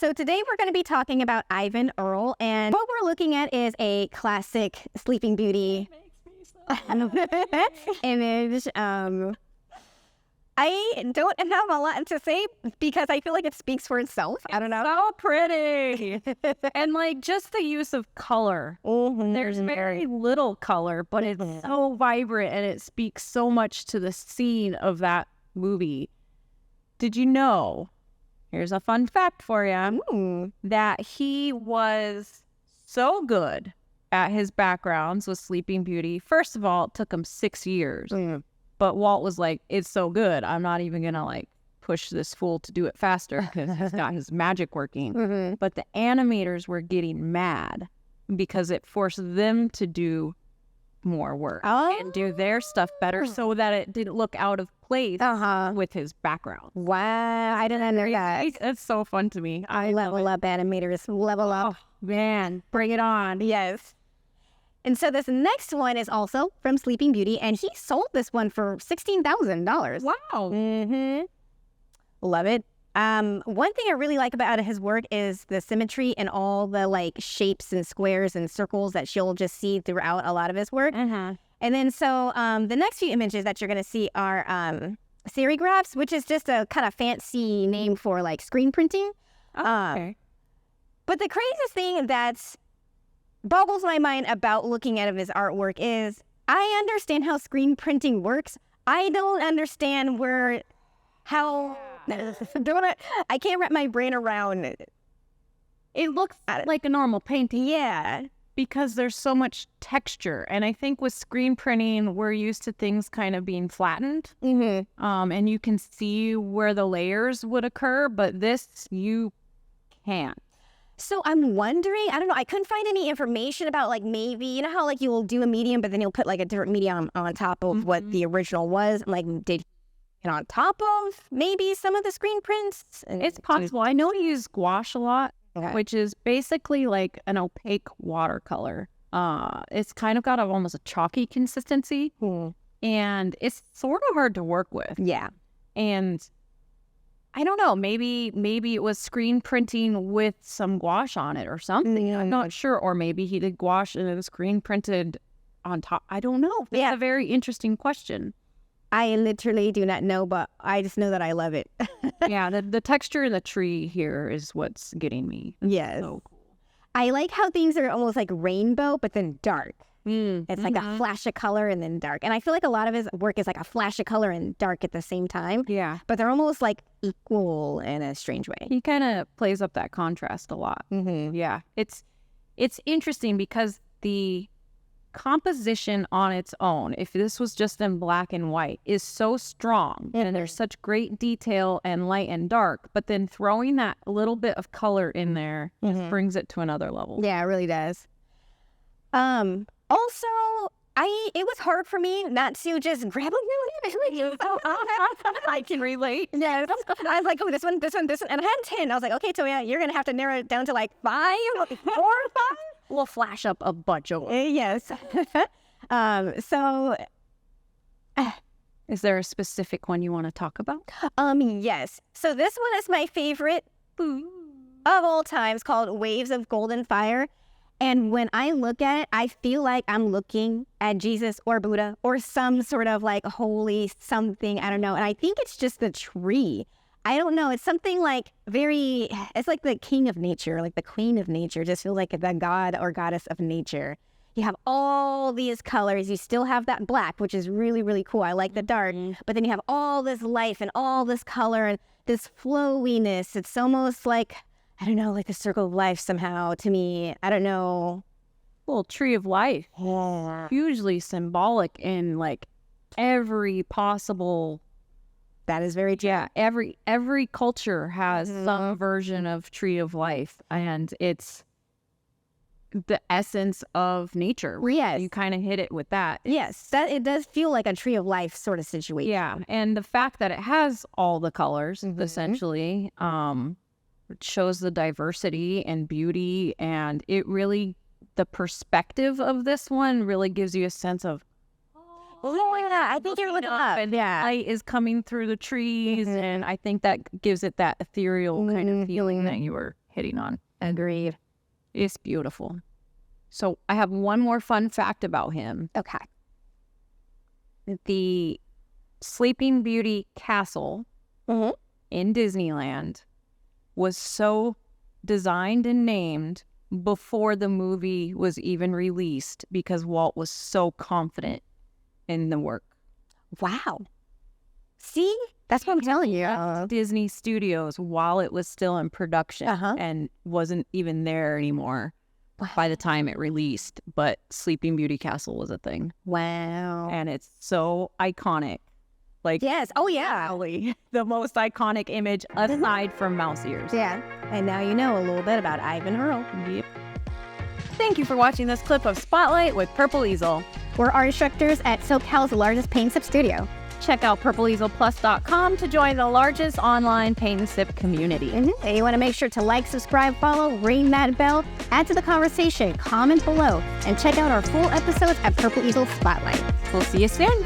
So today we're going to be talking about Ivan Earl, and what we're looking at is a classic Sleeping Beauty image. I don't have a lot to say because I feel like it speaks for itself. I don't know. So pretty. And like just the use of color. There's very little color, but it's so vibrant and it speaks so much to the scene of that movie. Did you know, here's a fun fact for you, that he was so good at his backgrounds with Sleeping Beauty. First of all, it took him 6 years. But Walt was like, it's so good, I'm not even going to like push this fool to do it faster because he's got his magic working. But the animators were getting mad because it forced them to do more work and do their stuff better so that it didn't look out of place with his background. Wow, I didn't know that. It's so fun to me. I level up animators, level up. Oh, man, bring it on. Yes. And so this next one is also from Sleeping Beauty, and he sold this one for $16,000. Wow. Love it. One thing I really like about his work is the symmetry and all the like shapes and squares and circles that you'll just see throughout a lot of his work. And then so the next few images that you're going to see are serigraphs, which is just a kind of fancy name for like screen printing. Okay. But the craziest thing that's boggles my mind about looking at his artwork is I understand how screen printing works. I don't understand how I can't wrap my brain around it. It looks like a normal painting. Yeah. Because there's so much texture. And I think with screen printing, we're used to things kind of being flattened. And you can see where the layers would occur, but this you can't. So I'm wondering, I don't know, I couldn't find any information about like maybe, you know how like you'll do a medium, but then you'll put like a different medium on top of what the original was. Like, did it on top of maybe some of the screen prints? It's possible. I know he used gouache a lot, which is basically like an opaque watercolor. It's kind of got almost a chalky consistency, and it's sort of hard to work with. Yeah. And I don't know, maybe it was screen printing with some gouache on it or something. I'm not sure. Or maybe he did gouache and it was screen printed on top. I don't know. It's a very interesting question. I literally do not know, but I just know that I love it. Yeah, the texture in the tree here is what's getting me. Yes. So cool. I like how things are almost like rainbow, but then dark. It's like a flash of color and then dark. And I feel like a lot of his work is like a flash of color and dark at the same time. Yeah. But they're almost like equal in a strange way. He kind of plays up that contrast a lot. Yeah. It's interesting because the composition on its own, if this was just in black and white, is so strong. And there's such great detail and light and dark. But then throwing that little bit of color in there just brings it to another level. Yeah, it really does. Also, it was hard for me not to just grab a new I can relate. Yeah, I was like, oh, this one, and I had 10. I was like, okay, Toya, you're gonna have to narrow it down to like 5, 4 or 5. We'll flash up a bunch of them. Yes. So, is there a specific one you want to talk about? Yes. So this one is my favorite of all times, called Waves of Golden Fire. And when I look at it, I feel like I'm looking at Jesus or Buddha or some sort of like holy something. I don't know. And I think it's just the tree. I don't know. It's something like it's like the king of nature, like the queen of nature. Just feels like the god or goddess of nature. You have all these colors. You still have that black, which is really, really cool. I like the dark. But then you have all this life and all this color and this flowiness. It's almost like, I don't know, like the circle of life somehow to me. I don't know. Little tree of life. Yeah. Hugely symbolic in like every possible. That is very true. Yeah, every culture has some version of tree of life, and it's the essence of nature. Yes. You kind of hit it with that. Yes, it does feel like a tree of life sort of situation. Yeah, and the fact that it has all the colors, essentially, it shows the diversity and beauty, and it really, the perspective of this one really gives you a sense of, oh yeah, I think you're looking up. And light is coming through the trees, and I think that gives it that ethereal kind of feeling that you were hitting on. Agreed. It's beautiful. So I have one more fun fact about him. Okay. The Sleeping Beauty castle Mhm. in Disneyland was so designed and named before the movie was even released because Walt was so confident in the work. Wow. See? That's what I'm telling you. Disney Studios while it was still in production Uh-huh. and wasn't even there anymore by the time it released. But Sleeping Beauty Castle was a thing. Wow. And it's so iconic. Like, Yes. Oh, yeah. probably the most iconic image aside from mouse ears. Yeah. And now you know a little bit about Ivan Earl. Yep. Thank you for watching this clip of Spotlight with Purple Easel. We're art instructors at SoCal's largest paint sip studio. Check out purpleeaselplus.com to join the largest online paint and sip community. And you want to make sure to like, subscribe, follow, ring that bell, add to the conversation, comment below, and check out our full episodes at Purple Easel Spotlight. We'll see you soon.